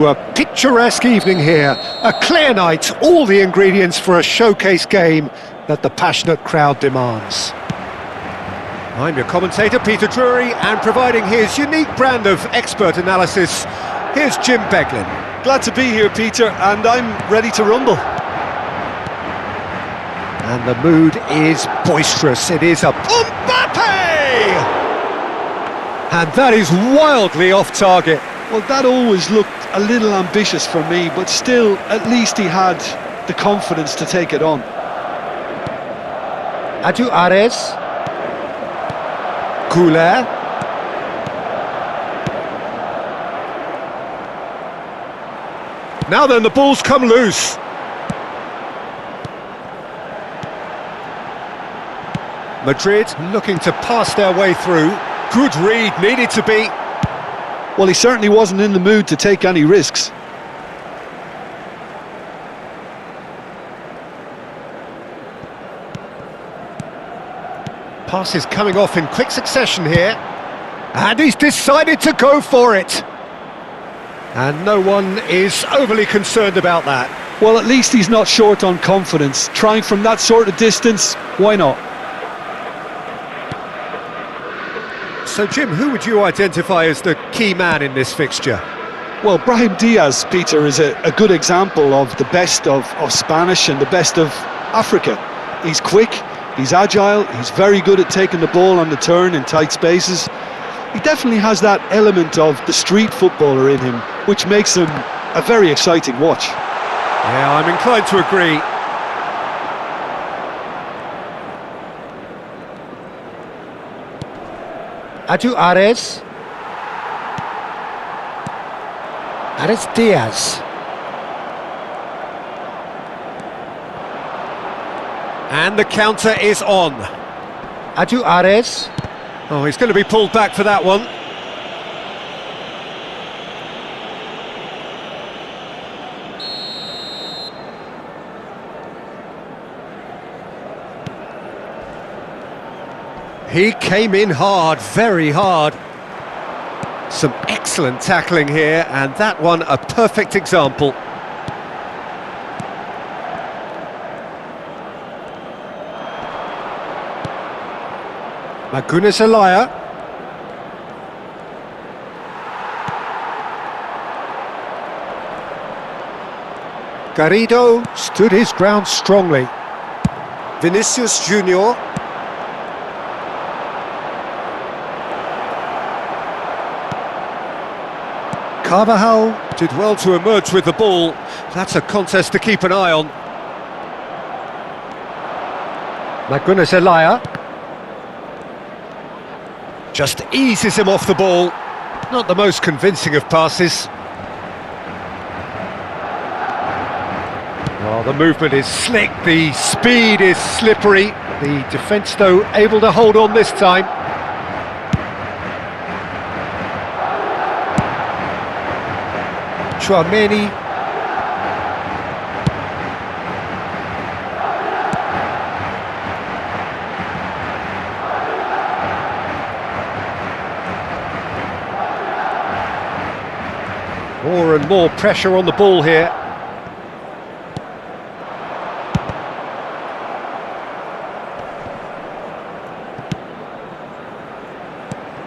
A picturesque evening here, a clear night, all the ingredients for a showcase game that the passionate crowd demands. I'm your commentator, Peter Drury, and providing his unique brand of expert analysis, here's Jim Beglin. Glad to be here, Peter, and I'm ready to rumble. And the mood is boisterous. It is a Mbappe! And that is wildly off target. Well, that always looked a little ambitious for me, but still, at least he had the confidence to take it on. Adu Ares. Couler. Now then, the ball's come loose. Madrid looking to pass their way through. Good read, needed to be. Well, he certainly wasn't in the mood to take any risks. Pass is coming off in quick succession here. And he's decided to go for it. And no one is overly concerned about that. Well, at least he's not short on confidence. Trying from that sort of distance, why not? So, Jim, who would you identify as the key man in this fixture? Well, Brahim Diaz, Peter, is a good example of the best of Spanish and the best of Africa. He's quick, he's agile, he's very good at taking the ball on the turn in tight spaces. He definitely has that element of the street footballer in him, which makes him a very exciting watch. Yeah, I'm inclined to agree. Adu Ares. Ares Diaz. And the counter is on. Adu Ares. Oh, he's going to be pulled back for that one. He came in hard, very hard. Some excellent tackling here, and that one a perfect example. Magunas Alaya. Garrido stood his ground strongly. Vinicius Junior. Carvajal did well to emerge with the ball. That's a contest to keep an eye on. Magunas Alaya. Just eases him off the ball. Not the most convincing of passes. Oh, the movement is slick, the speed is slippery. The defence, though, able to hold on this time. Chouameni. More and more pressure on the ball here.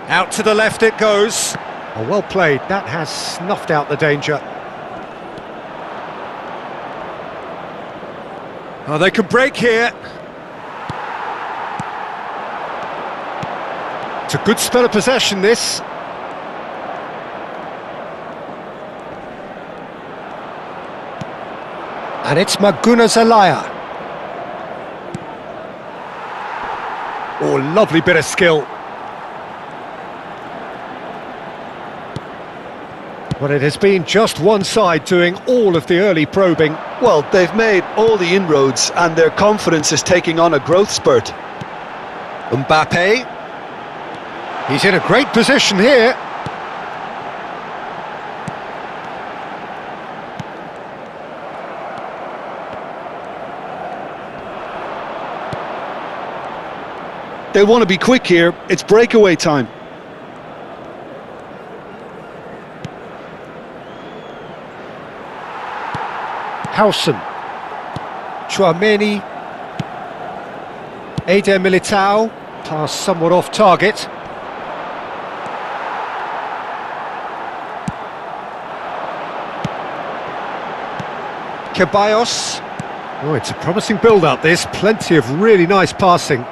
Out to the left it goes. Oh, well played, that has snuffed out the danger. Oh, they can break here. It's a good spell of possession, this. And it's Magunas Alaya. Oh, lovely bit of skill. But it has been just one side doing all of the early probing. Well, they've made all the inroads and their confidence is taking on a growth spurt. Mbappe. He's in a great position here. They want to be quick here. It's breakaway time. Howson. Chouameni. Eder Militao. Pass somewhat off target. Ceballos. Oh, it's a promising build-up this. Plenty of really nice passing.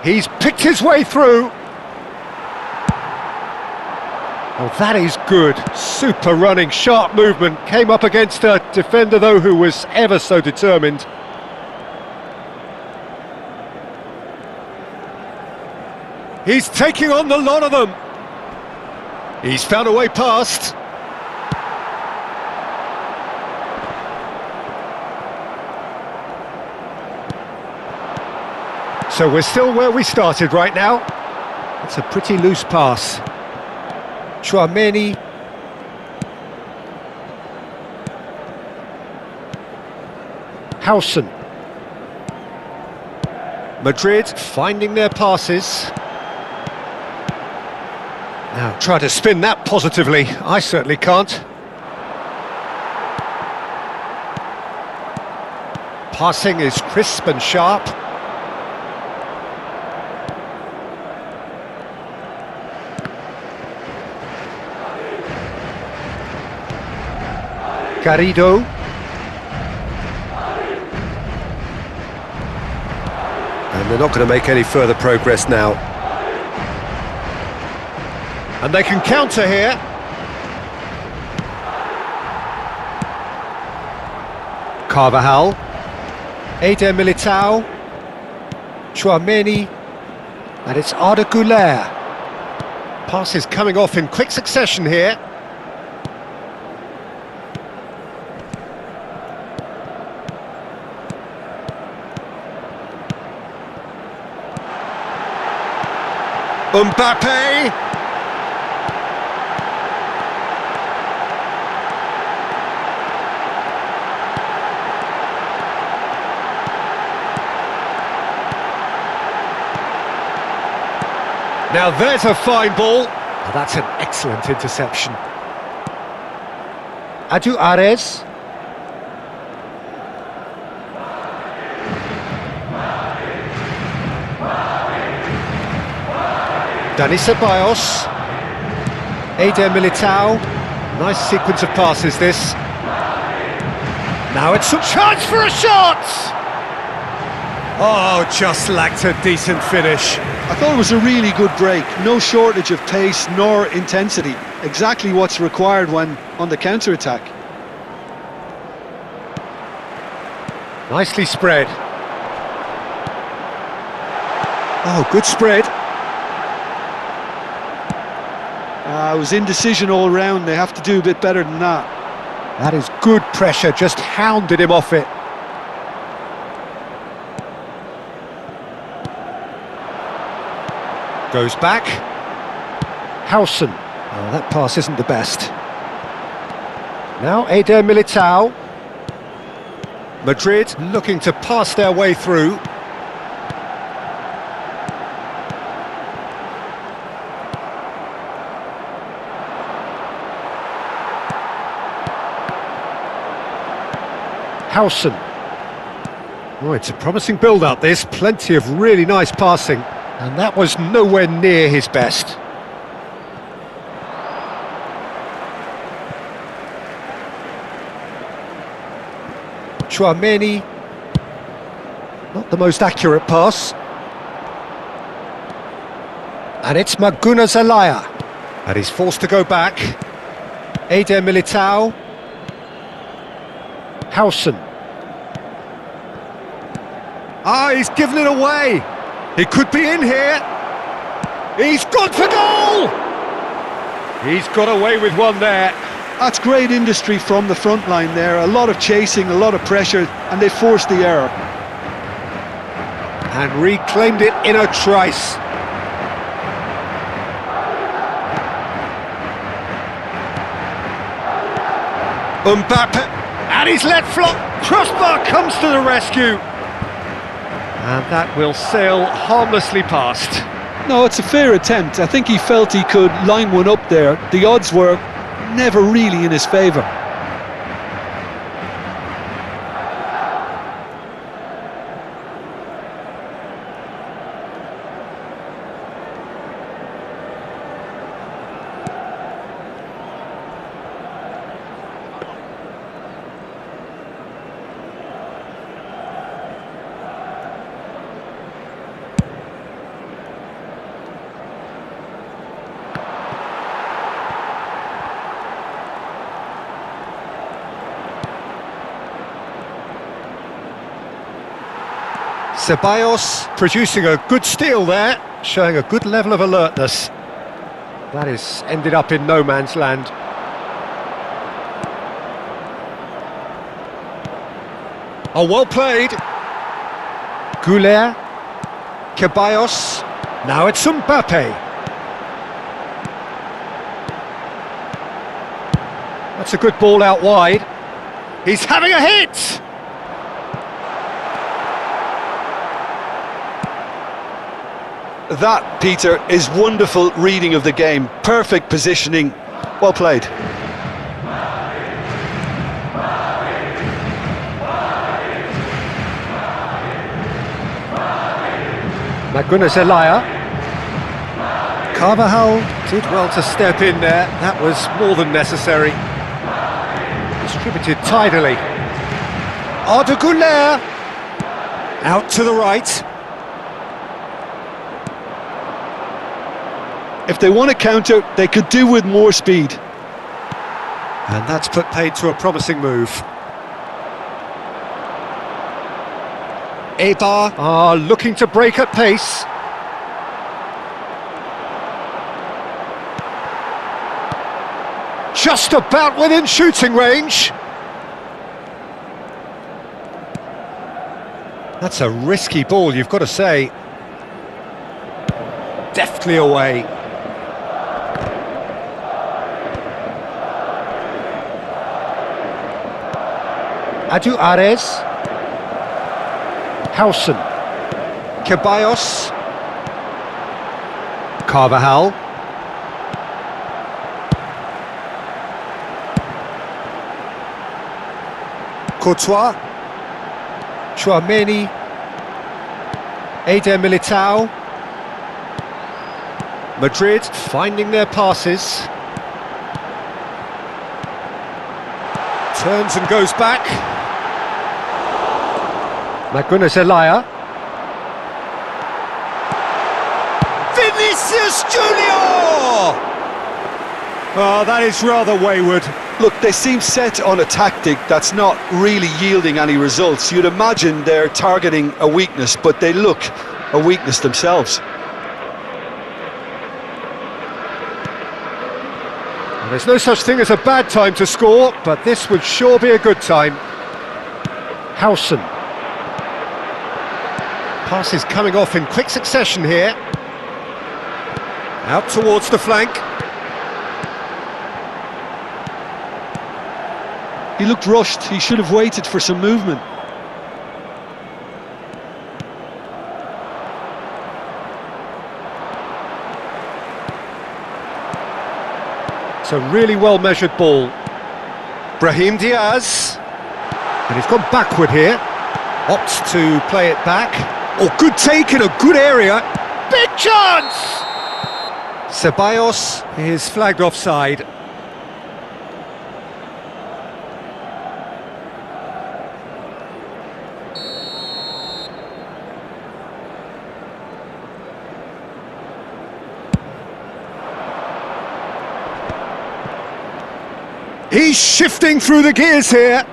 He's picked his way through. Oh, that is good. Super running, sharp movement. Came up against a defender, though, who was ever so determined. He's taking on the lot of them. He's found a way past. So we're still where we started right now. It's a pretty loose pass. Chouameni. Howson. Madrid finding their passes. Now try to spin that positively. I certainly can't. Passing is crisp and sharp. Garrido. And they're not going to make any further progress now. And they can counter here. Carvajal. Eder Militao. Chouameni. And it's Arda Güler. Passes coming off in quick succession here. Mbappe. Now there's a fine ball. Oh, that's an excellent interception. Adu Ares. Dani Ceballos. Eder Militao. Nice sequence of passes this. Now it's a chance for a shot! Oh, just lacked a decent finish. I thought it was a really good break. No shortage of pace nor intensity. Exactly what's required when on the counter-attack. Nicely spread. Oh, good spread. It was indecision all round. They have to do a bit better than that. That is good pressure, just hounded him off it. Goes back. Howson. Oh, that pass isn't the best. Now Eder Militao. Madrid looking to pass their way through. Howson. Oh, it's a promising build-up this. Plenty of really nice passing. And that was nowhere near his best. Chouameni. Not the most accurate pass. And it's Maguna Zelaya. And he's forced to go back. Eder Militao. Howson. Ah, he's given it away. He could be in here. He's gone for goal! He's got away with one there. That's great industry from the front line there. A lot of chasing, a lot of pressure, and they forced the error. And reclaimed it in a trice. Mbappe, and he's let flop. Crossbar comes to the rescue. And that will sail harmlessly past. No, it's a fair attempt. I think he felt he could line one up there. The odds were never really in his favour. Ceballos producing a good steal there, showing a good level of alertness. That is ended up in no man's land. Oh, well played. Goulet, Ceballos, now it's Mbappe. That's a good ball out wide. He's having a hit! That, Peter, is wonderful reading of the game. Perfect positioning. Well played. Magunas Elia. Carvajal did well to step in there. That was more than necessary. Distributed tidily. Arda Güler. Out to the right. If they want to counter, they could do with more speed. And that's put paid to a promising move. Eibar are looking to break at pace. Just about within shooting range. That's a risky ball, you've got to say. Deftly away. Adu Ares. Hausen. Ceballos. Carvajal. Courtois. Chouameni. Eder Militao. Madrid finding their passes. Turns and goes back. Magunas Elia. Vinicius Junior! Oh, that is rather wayward. Look, they seem set on a tactic that's not really yielding any results. You'd imagine they're targeting a weakness, but they look a weakness themselves. Well, there's no such thing as a bad time to score, but this would sure be a good time. Hausen. Pass is coming off in quick succession here. Out towards the flank. He looked rushed. He should have waited for some movement. It's a really well-measured ball. Brahim Diaz. And he's gone backward here. Opts to play it back. Oh, good take in a good area. Big chance! Ceballos is flagged offside. He's shifting through the gears here.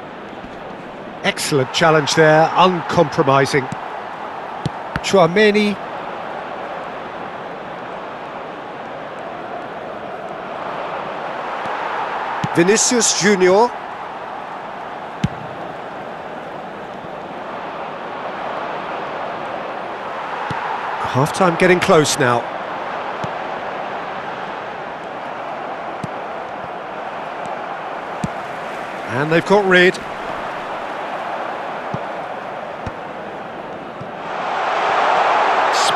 Excellent challenge there, uncompromising. Chouameni. Vinicius Junior. Half-time getting close now. And they've got rid.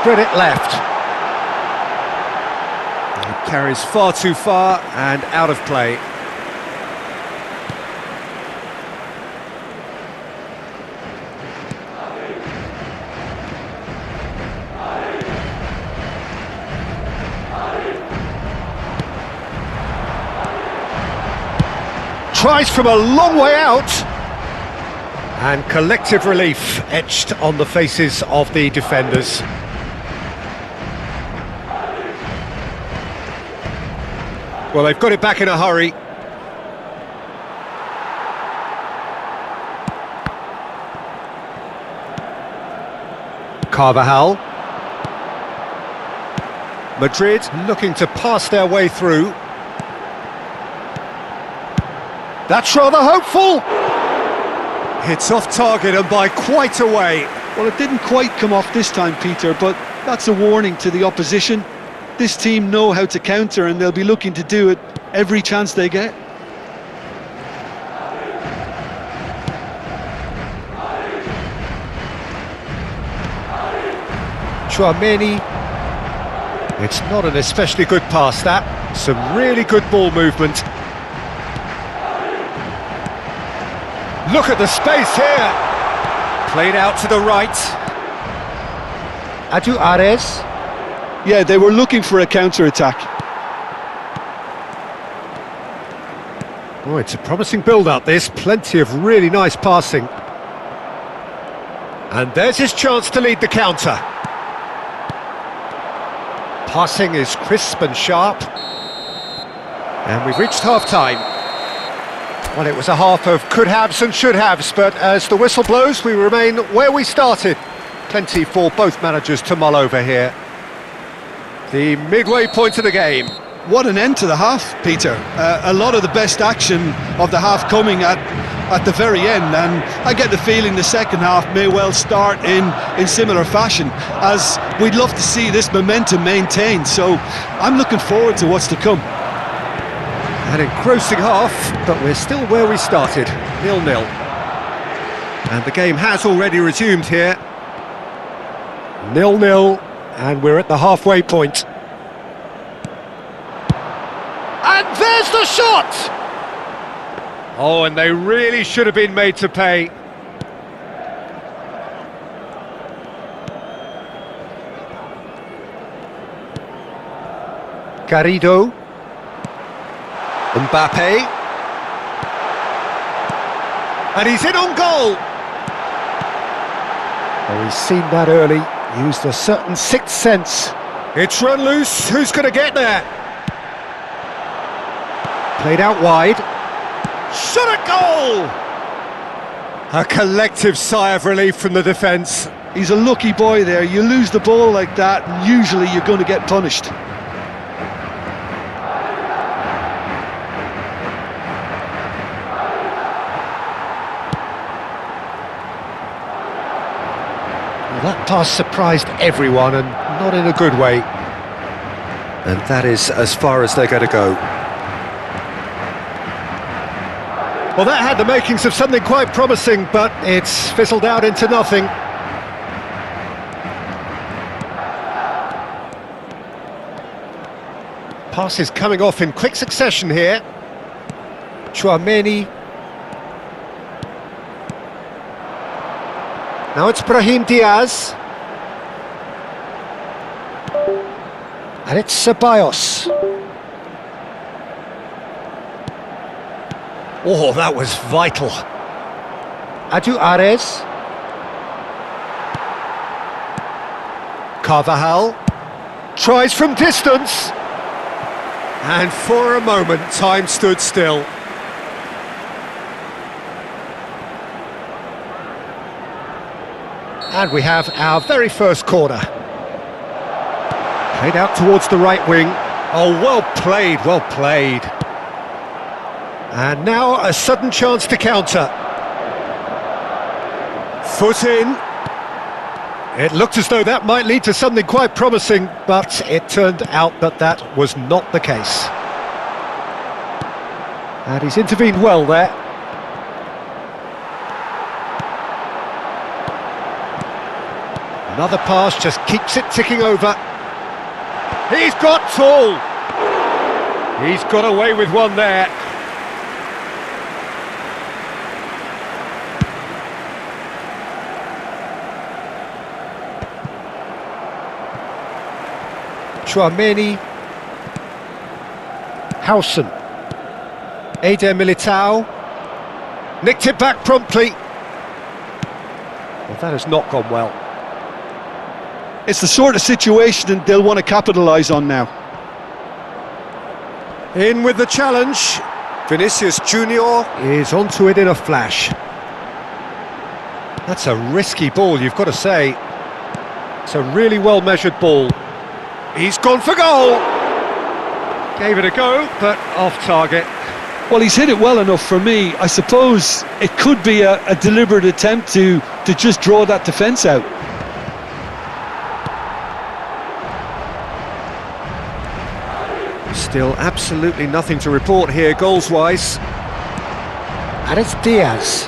spread it left. It carries far too far and out of play. Tries from a long way out. And collective relief etched on the faces of the defenders. Well, they've got it back in a hurry. Carvajal. Madrid looking to pass their way through. That's rather hopeful. It's off target and by quite a way. Well, it didn't quite come off this time, Peter, but that's a warning to the opposition. This team know how to counter and they'll be looking to do it every chance they get. Tchouaméni. It's not an especially good pass, that. Some really good ball movement. Look at the space here. Played out to the right. Adu Ares. Yeah, they were looking for a counter-attack. Oh, it's a promising build-up, this. Plenty of really nice passing. And there's his chance to lead the counter. Passing is crisp and sharp. And we've reached half-time. Well, it was a half of could-haves and should-haves, but as the whistle blows, we remain where we started. Plenty for both managers to mull over here. The midway point of the game. What an end to the half, Peter. A lot of the best action of the half coming at the very end, and I get the feeling the second half may well start in similar fashion, as we'd love to see this momentum maintained, so I'm looking forward to what's to come. An engrossing half, but we're still where we started, 0-0. And the game has already resumed here. 0-0, and we're at the halfway point. And there's the shot! Oh, and they really should have been made to pay. Garrido. Mbappe. And he's in on goal! Oh, he's seen that early, used a certain sixth sense. It's run loose, who's going to get there? Played out wide. Shot at goal! A collective sigh of relief from the defence. He's a lucky boy there. You lose the ball like that, and usually you're going to get punished. Well, that pass surprised everyone, and not in a good way. And that is as far as they're going to go. Well, that had the makings of something quite promising, but it's fizzled out into nothing. Passes coming off in quick succession here. Tchouaméni. Now it's Brahim Diaz. And it's Ceballos. Oh, that was vital. Adu Ares. Carvajal. Tries from distance. And for a moment, time stood still. And we have our very first corner. Played out towards the right wing. Oh, well played, well played. And now a sudden chance to counter. Foot in. It looked as though that might lead to something quite promising, but it turned out that that was not the case. And he's intervened well there. Another pass just keeps it ticking over. He's got tall. He's got away with one there. Chouameni. Howson. Eder Militao. Nicked it back promptly. Well, that has not gone well. It's the sort of situation they'll want to capitalise on now. In with the challenge. Vinicius Junior is onto it in a flash. That's a risky ball, you've got to say. It's a really well-measured ball. He's gone for goal. Gave it a go, but off target. Well, he's hit it well enough for me. I suppose it could be a deliberate attempt to just draw that defence out. Still absolutely nothing to report here goals-wise. And it's Diaz.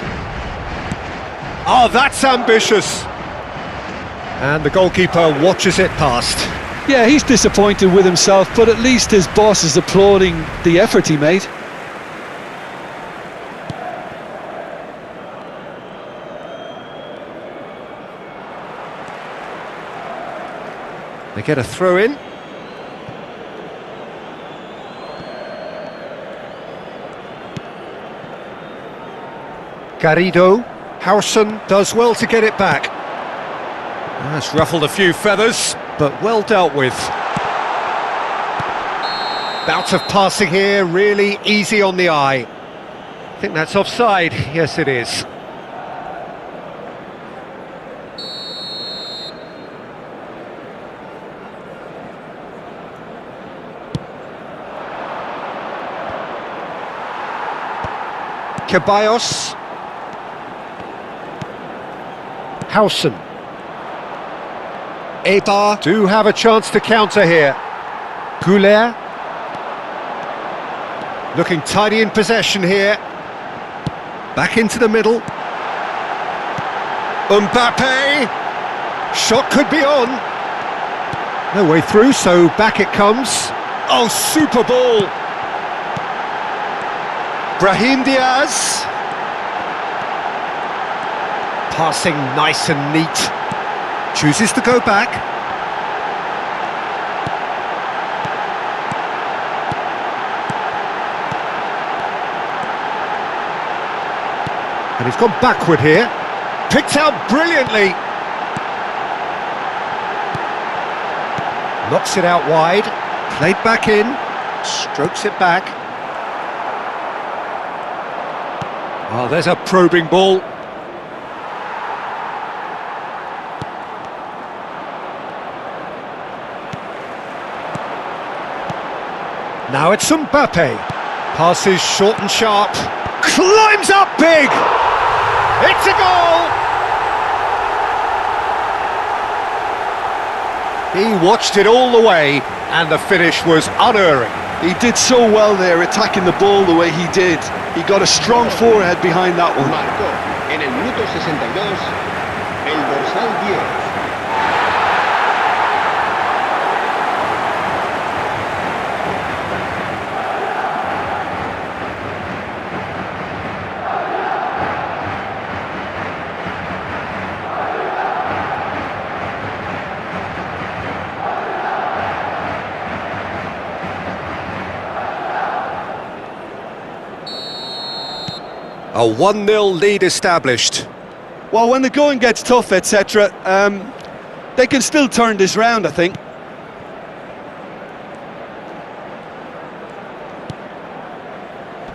Oh, that's ambitious. And the goalkeeper watches it past. Yeah, he's disappointed with himself, but at least his boss is applauding the effort he made. They get a throw in. Garrido. Howson does well to get it back. That's ruffled a few feathers, but well dealt with. Bout of passing here, really easy on the eye. I think that's offside. Yes, it is. Ceballos. Howson. Eibar do have a chance to counter here. Goulet. Looking tidy in possession here. Back into the middle. Mbappe. Shot could be on. No way through, so back it comes. Oh, super ball. Brahim Diaz. Passing nice and neat. Chooses to go back. And he's gone backward here. Picked out brilliantly. Knocks it out wide. Played back in. Strokes it back. Oh, there's a probing ball. Now it's Mbappe. Passes short and sharp. Climbs up big! It's a goal! He watched it all the way, and the finish was unerring. He did so well there, attacking the ball the way he did. He got a strong forehead behind that one. Marcó en el minuto 62 el dorsal 10. A 1-0 lead established. Well, when the going gets tough, etc., they can still turn this round, I think.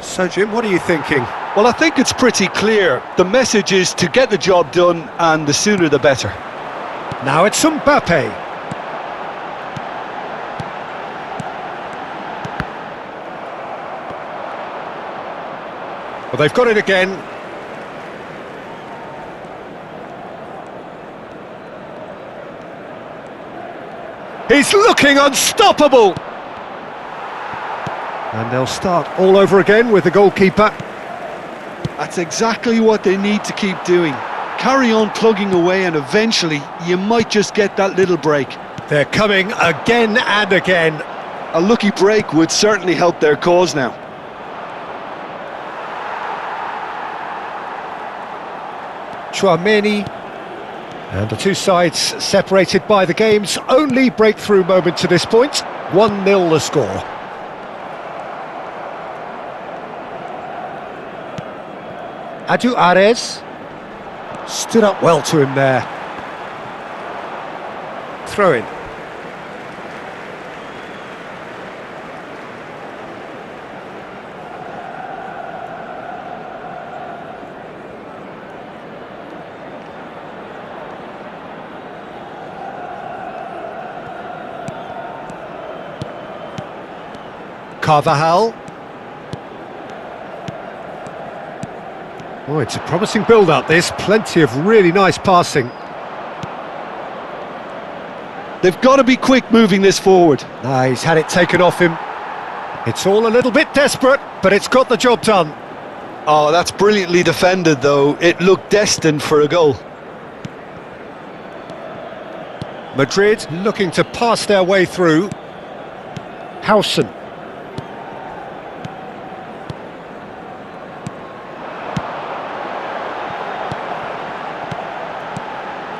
So, Jim, what are you thinking? Well, I think it's pretty clear. The message is to get the job done, and the sooner the better. Now it's Mbappe. Well, they've got it again. He's looking unstoppable! And they'll start all over again with the goalkeeper. That's exactly what they need to keep doing. carry on plugging away and eventually you might just get that little break. They're coming again and again. A lucky break would certainly help their cause now. Chouameni. And the two sides separated by the game's only breakthrough moment to this point. 1-0 the score. Adu Ares stood up well to him there. Throw in. Carvajal. Oh, it's a promising build-up, this. Plenty of really nice passing. They've got to be quick moving this forward. He's had it taken off him. It's all a little bit desperate, but it's got the job done. Oh, that's brilliantly defended, though. It looked destined for a goal. Madrid looking to pass their way through. Howson.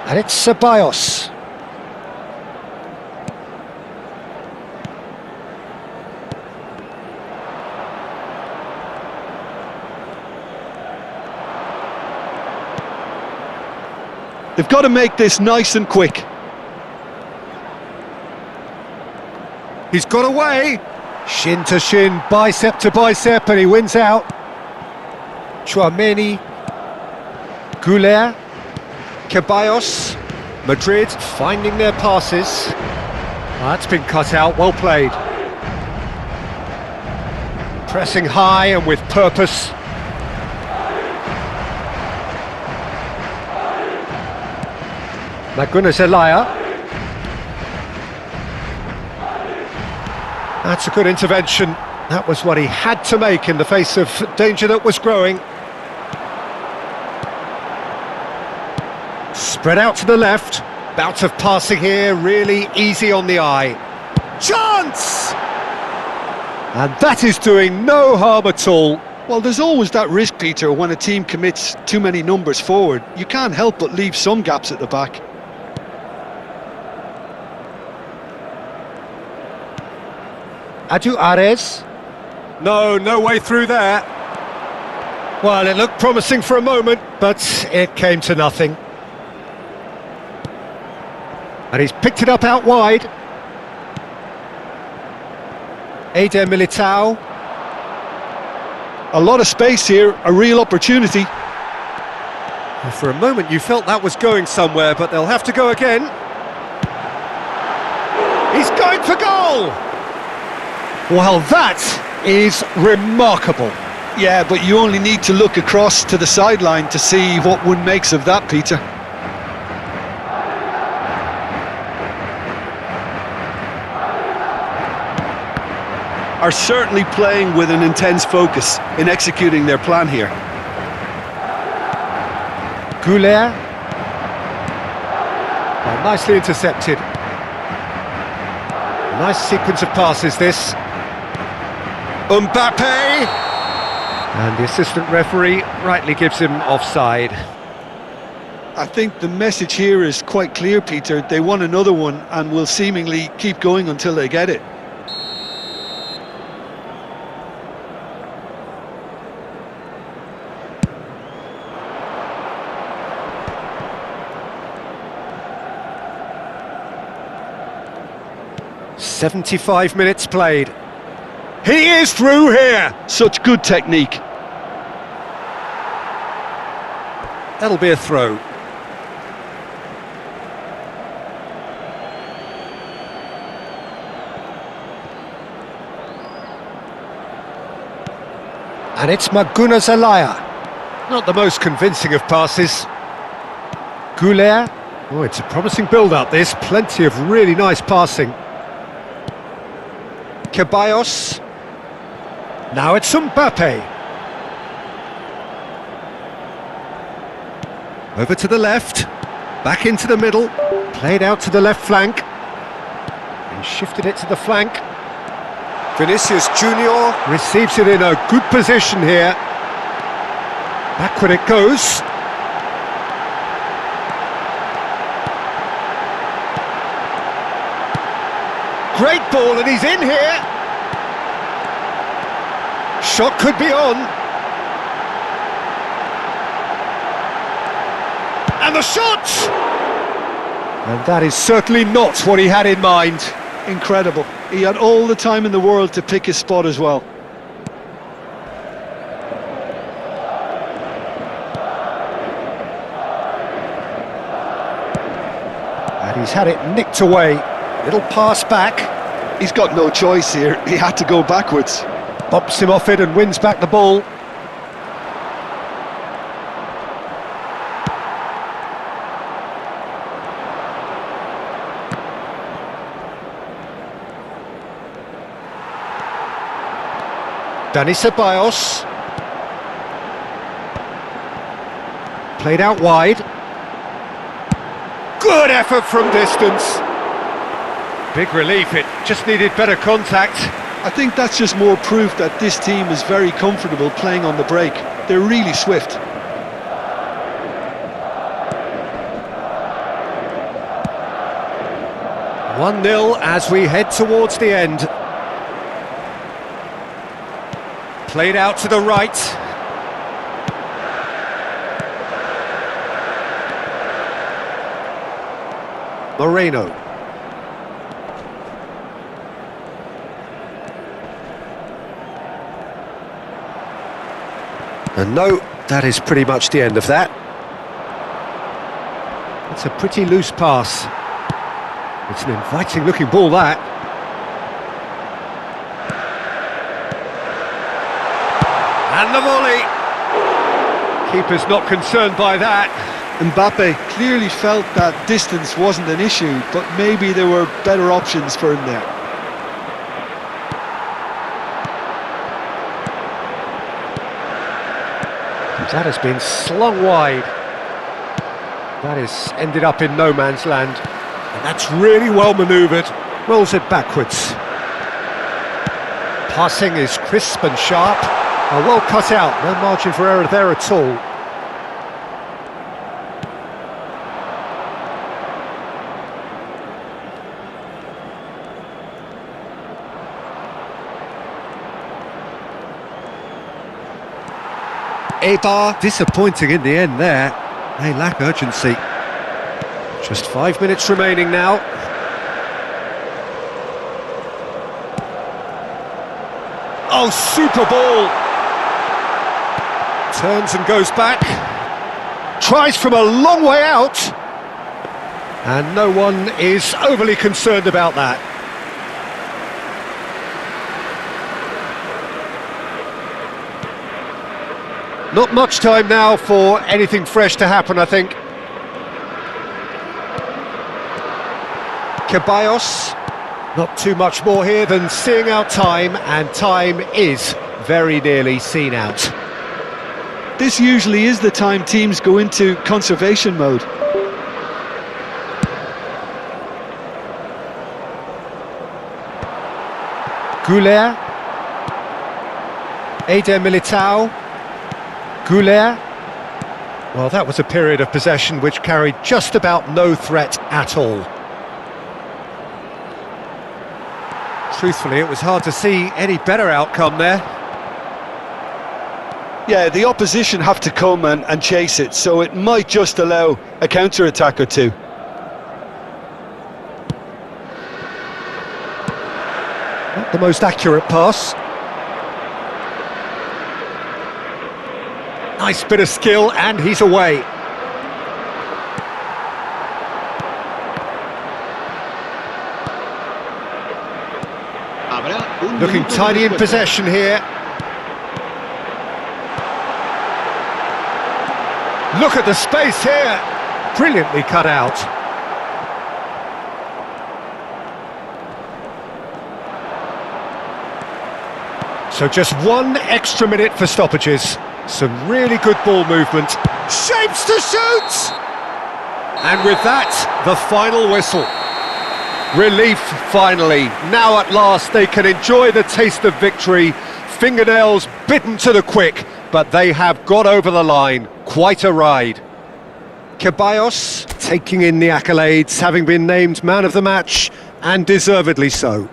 And it's Ceballos. They've got to make this nice and quick. He's got away. Shin to shin, bicep to bicep, and he wins out. Chouameni. Goulet. Ceballos. Madrid finding their passes. That's been cut out, well played. Pressing high and with purpose. Zelaya. That's a good intervention. That was what he had to make in the face of danger that was growing. Spread out to the left. Bout of passing here, really easy on the eye. Chance! And that is doing no harm at all. Well, there's always that risk, Peter, when a team commits too many numbers forward. You can't help but leave some gaps at the back. Adu Ares. No way through there. Well, it looked promising for a moment, but it came to nothing. And he's picked it up out wide. Eder Militao. A lot of space here, a real opportunity. Well, for a moment you felt that was going somewhere, but they'll have to go again. He's going for goal! Well, that is remarkable. Yeah, but you only need to look across to the sideline to see what one makes of that, Peter. Are certainly playing with an intense focus in executing their plan here. Goulet. Well, nicely intercepted. Nice sequence of passes, this. Mbappe! And the assistant referee rightly gives him offside. I think the message here is quite clear, Peter. They want another one and will seemingly keep going until they get it. "75 minutes played. He is through here! Such good technique. That'll be a throw. And it's Zelaya. Not the most convincing of passes. Goulet. Oh, it's a promising build-up, this. Plenty of really nice passing. Ceballos. Now it's Mbappe. Over to the left, back into the middle, played out to the left flank, and shifted it to the flank. Vinicius Junior receives it in a good position here. Backward it goes. Great ball, and he's in here. Shot could be on. And the shot! And that is certainly not what he had in mind. Incredible. He had all the time in the world to pick his spot as well. And he's had it nicked away. Little pass back. He's got no choice here. He had to go backwards. Bumps him off it and wins back the ball. Dani Ceballos. Played out wide. Good effort from distance. Big relief, it just needed better contact. I think that's just more proof that this team is very comfortable playing on the break. They're really swift. "1-0 as we head towards the end. Played out to the right. Moreno. And no, that is pretty much the end of that. It's a pretty loose pass. It's an inviting looking ball, that. And the volley. Keeper's not concerned by that. Mbappe clearly felt that distance wasn't an issue, but maybe there were better options for him there. That has been slung wide. That has ended up in no man's land. And that's really well manoeuvred. Rolls it backwards. Passing is crisp and sharp. Well cut out, no margin for error there at all. Eibar, disappointing in the end there. They lack urgency. Just 5 minutes remaining now. Oh, super ball! Turns and goes back. Tries from a long way out. And no one is overly concerned about that. Not much time now for anything fresh to happen, I think. Ceballos, not too much more here than seeing out time, and time is very nearly seen out. This usually is the time teams go into conservation mode. Goulet. Eder Militao. Goulet. Well, that was a period of possession which carried just about no threat at all. Truthfully, it was hard to see any better outcome there. Yeah, the opposition have to come and chase it, so it might just allow a counter-attack or two. Not the most accurate pass. Nice bit of skill, and he's away. Looking tidy in possession here. Look at the space here. Brilliantly cut out. So just 1 extra minute for stoppages. Some really good ball movement. Shapes to shoot! And with that, the final whistle. Relief, finally. Now at last they can enjoy the taste of victory. Fingernails bitten to the quick, but they have got over the line. Quite a ride. Ceballos taking in the accolades, having been named man of the match, and deservedly so.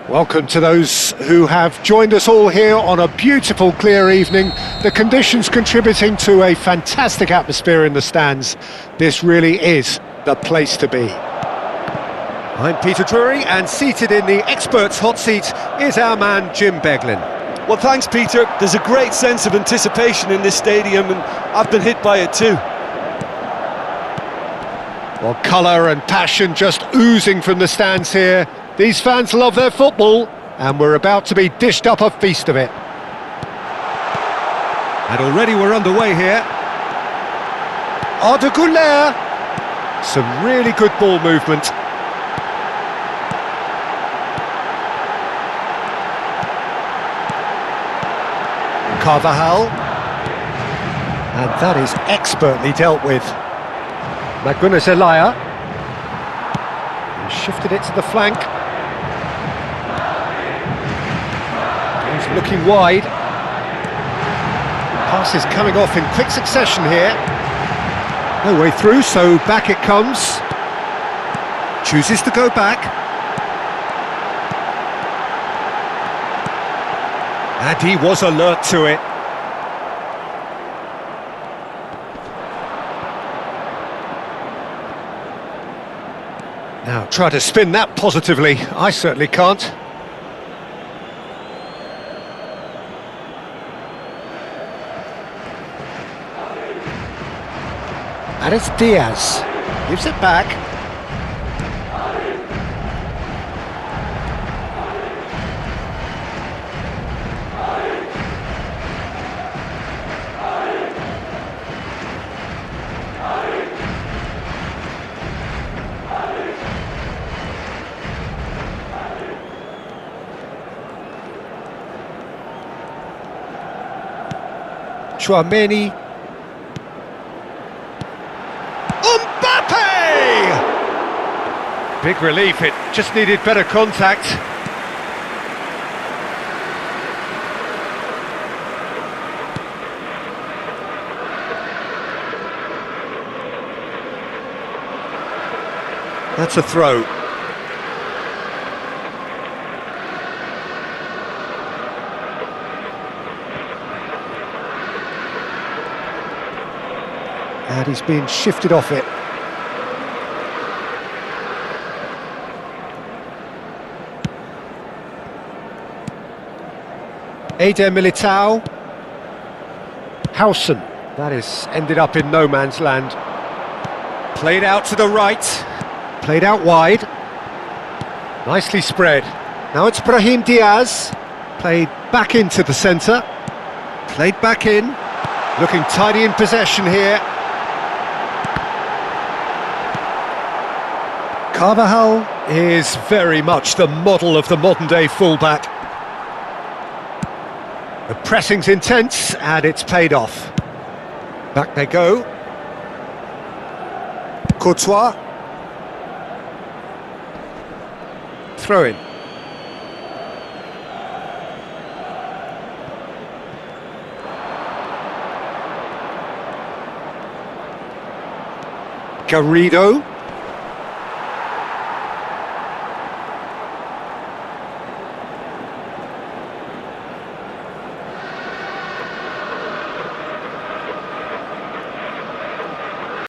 Welcome to those who have joined us all here on a beautiful clear evening. The conditions contributing to a fantastic atmosphere in the stands. This really is the place to be. I'm Peter Drury, and seated in the experts' hot seat is our man Jim Beglin. Well, thanks, Peter. There's a great sense of anticipation in this stadium, and I've been hit by it too. Well, colour and passion just oozing from the stands here. These fans love their football, and we're about to be dished up a feast of it. And already we're underway here. Arda Güler. Some really good ball movement. Carvajal. And that is expertly dealt with. Magunas Elia. He shifted it to the flank. He's looking wide. Pass is coming off in quick succession here. No way through, so back it comes. Chooses to go back. And he was alert to it. Now try to spin that positively. I certainly can't. And it's Diaz. Gives it back. Chouameni. Big relief, it just needed better contact. That's a throw. And he's been shifted off it. Eder Militao. Howson. That is ended up in no man's land. Played out to the right. Played out wide. Nicely spread. Now it's Brahim Diaz. Played back into the centre. Played back in. Looking tidy in possession here. Carvajal is very much the model of the modern-day fullback. The pressing's intense, and it's paid off. Back they go. Courtois. Throw in. Garrido.